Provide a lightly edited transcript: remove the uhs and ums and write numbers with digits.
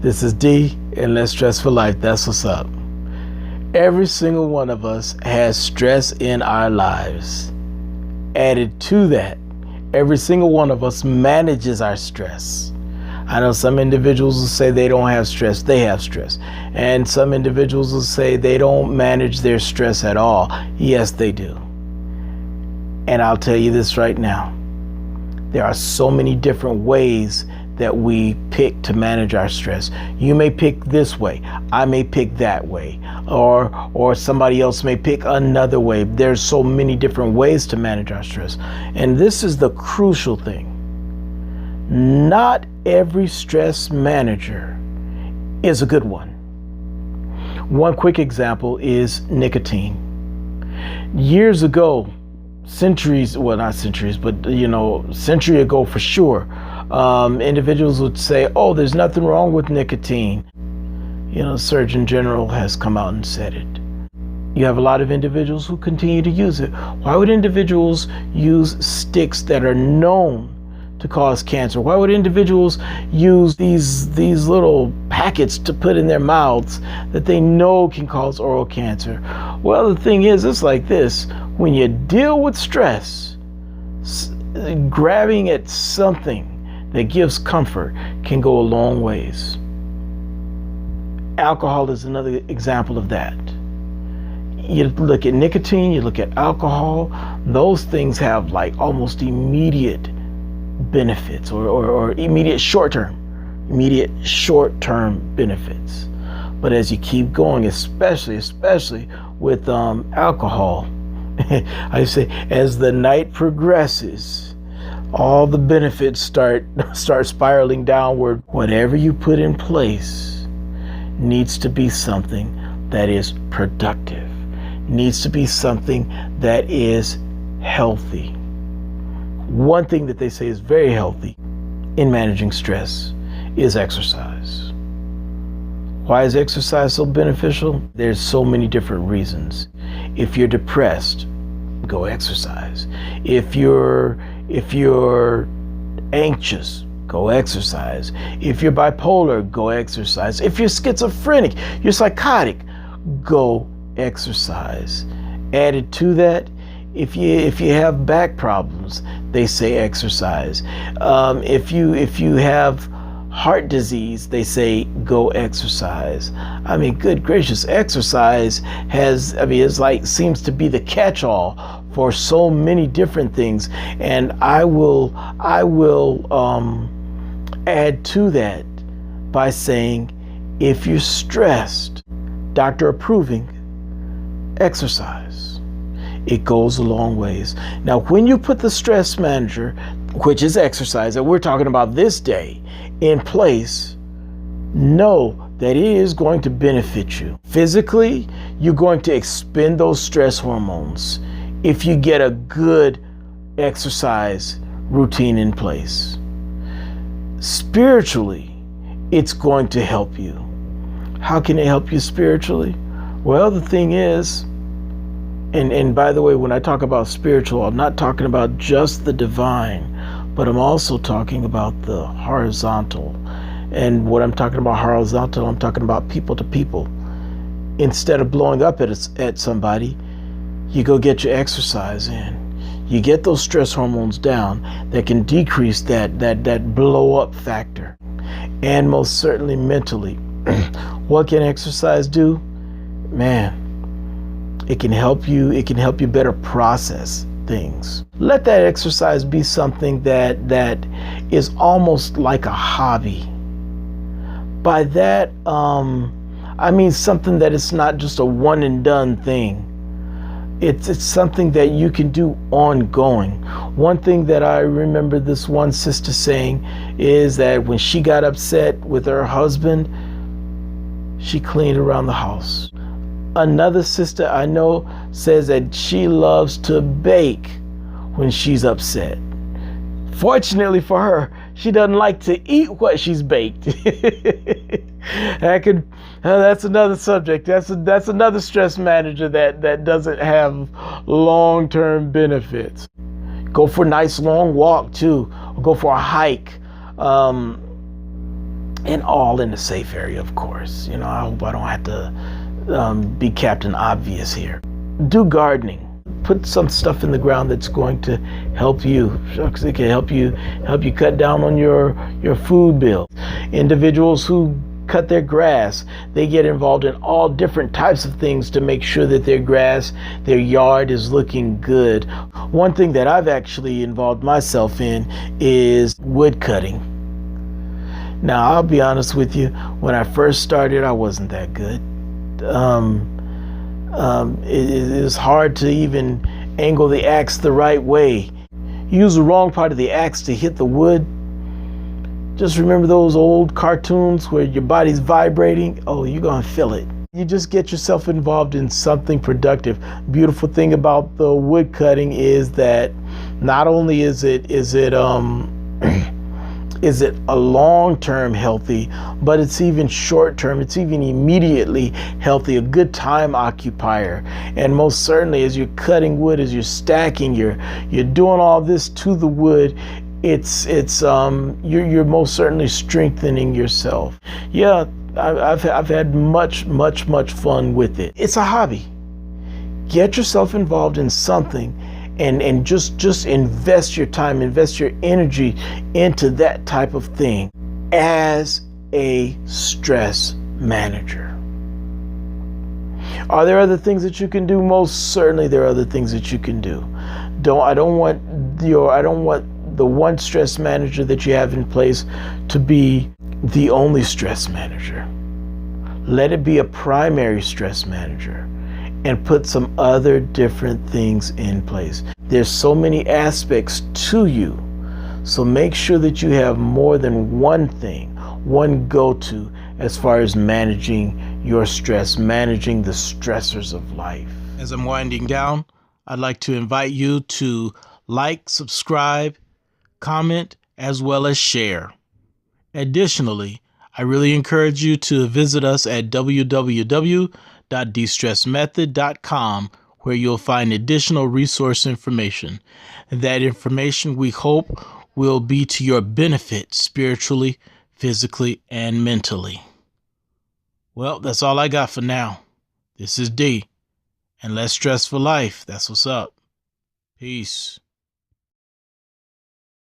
This is D, and Let's Stress for Life. That's what's up. Every single one of us has stress in our lives. Added to that, every single one of us manages our stress. I know some individuals will say they don't have stress. They have stress. And some individuals will say they don't manage their stress at all. Yes, they do. And I'll tell you this right now. There are so many different ways that we pick to manage our stress. You may pick this way. I may pick that way. Or somebody else may pick another way. There's so many different ways to manage our stress. And this is the crucial thing. Not every stress manager is a good one. One quick example is nicotine. Years ago, century ago for sure, individuals would say, oh, there's nothing wrong with nicotine. The Surgeon General has come out and said it. You have a lot of individuals who continue to use it. Why would individuals use sticks that are known to cause cancer? Why would individuals use these little packets to put in their mouths that they know can cause oral cancer? Well, the thing is, it's like this. When you deal with stress, grabbing at something that gives comfort can go a long ways. Alcohol is another example of that. You look at nicotine, you look at alcohol, those things have like almost immediate benefits or immediate short-term benefits. But as you keep going, especially with alcohol, I say as the night progresses, all the benefits start spiraling downward. Whatever you put in place needs to be something that is productive, needs to be something that is healthy. One thing that they say is very healthy in managing stress is exercise. Why is exercise so beneficial? There's so many different reasons. If you're depressed, go exercise. If you're anxious, go exercise. If you're bipolar, go exercise. If you're schizophrenic, you're psychotic, go exercise. Added to that, if you have back problems, they say exercise. If you have heart disease, they say go exercise. I mean, good gracious, exercise seems to be the catch-all for so many different things. And I will add to that by saying, if you're stressed, doctor approving, exercise. It goes a long ways. Now, when you put the stress manager, which is exercise that we're talking about this day, in place, know that it is going to benefit you. Physically, you're going to expend those stress hormones if you get a good exercise routine in place. Spiritually, it's going to help you. How can it help you spiritually? Well, the thing is, and by the way, when I talk about spiritual, I'm not talking about just the divine, but I'm also talking about the horizontal. And what I'm talking about horizontal, I'm talking about people to people. Instead of blowing up at somebody, you go get your exercise in. You get those stress hormones down that can decrease that blow up factor. And most certainly mentally. What can exercise do? Man, it can help you better process things. Let that exercise be something that is almost like a hobby. By that, I mean something that it's not just a one and done thing. It's something that you can do ongoing. One thing that I remember this one sister saying is that when she got upset with her husband, she cleaned around the house. Another sister I know says that she loves to bake when she's upset. Fortunately for her, she doesn't like to eat what she's baked. That's another subject. That's another stress manager that doesn't have long-term benefits. Go for a nice long walk too. Or go for a hike. and all in a safe area, of course. You know, I hope I don't have to be Captain Obvious here. Do gardening. Put some stuff in the ground that's going to help you. It can help you cut down on your food bill. Individuals who cut their grass, they get involved in all different types of things to make sure that their grass, their yard is looking good. One thing that I've actually involved myself in is wood cutting. Now, I'll be honest with you, when I first started, I wasn't that good. It was hard to even angle the axe the right way. Use the wrong part of the axe to hit the wood. Just remember those old cartoons where your body's vibrating? Oh, you're gonna feel it. You just get yourself involved in something productive. Beautiful thing about the wood cutting is that not only is it a long-term healthy, but it's even short-term. It's even immediately healthy, a good time occupier. And most certainly, as you're cutting wood, as you're stacking, you're doing all this to the wood, you're most certainly strengthening yourself. Yeah, I've had much fun with it. It's a hobby. Get yourself involved in something and just invest your time, invest your energy into that type of thing as a stress manager. Are there other things that you can do? Most certainly there are other things that you can do. I don't want the one stress manager that you have in place to be the only stress manager. Let it be a primary stress manager and put some other different things in place. There's so many aspects to you. So make sure that you have more than one thing, one go-to as far as managing your stress, managing the stressors of life. As I'm winding down, I'd like to invite you to like, subscribe, comment, as well as share. Additionally, I really encourage you to visit us at www.destressmethod.com, where you'll find additional resource information. That information, we hope, will be to your benefit spiritually, physically, and mentally. Well, that's all I got for now. This is D, and less stress for life. That's what's up. Peace.